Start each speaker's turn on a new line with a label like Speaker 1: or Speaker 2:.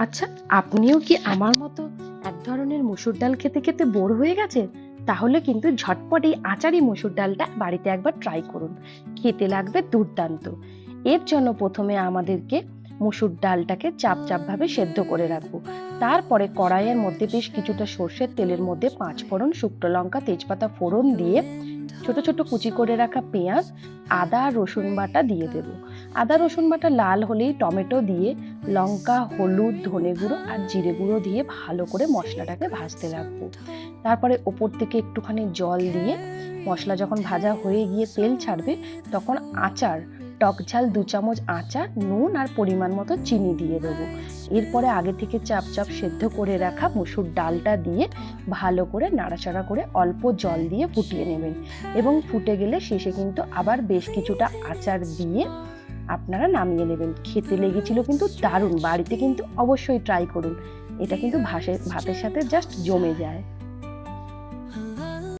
Speaker 1: আচ্ছা, আপনিও কি আমার মতো এক ধরনের মসুর ডাল খেতে খেতে বোর হয়ে গেছে? তাহলে কিন্তু ঝটপট এই আচারি মসুর ডালটা বাড়িতে একবার ট্রাই করুন। খেতে লাগবে দুর্দান্ত। এর জন্য প্রথমে আমাদেরকে মসুর ডালটাকে চাপ চাপ ভাবে সেদ্ধ করে রাখবো। তারপরে কড়াইয়ের মধ্যে বেশ কিছুটা সর্ষের তেলের মধ্যে 5 ফোড়ন, শুকনো লঙ্কা, তেজপাতা ফোড়ন দিয়ে ছোট ছোট কুচি করে রাখা পেঁয়াজ, আদা রসুন বাটা দিয়ে দেব। আদা রসুন বাটা লাল হলেই টমেটো দিয়ে লঙ্কা, হলুদ, ধনে গুঁড়ো আর জিরে গুঁড়ো দিয়ে ভালো করে মশলাটাকে ভাজতে রাখবো। তারপরে ওপর থেকে একটুখানি জল দিয়ে মশলা যখন ভাজা হয়ে গিয়ে তেল ছাড়বে, তখন আচার, টক ঝাল 2 চামচ আচার, নুন আর পরিমাণ মতো চিনি দিয়ে দেবো। এরপরে আগে থেকে চাপ চাপ সেদ্ধ করে রাখা মসুর ডালটা দিয়ে ভালো করে নাড়াচাড়া করে অল্প জল দিয়ে ফুটিয়ে নেবেন, এবং ফুটে গেলে শেষে কিন্তু আবার বেশ কিছুটা আচার দিয়ে আপনারা নামিয়ে নেবেন। খেতে লেগেছিল কিন্তু দারুণ। বাড়িতে কিন্তু অবশ্যই ট্রাই করুন। এটা কিন্তু ভাতের সাথে জাস্ট জমে যায়।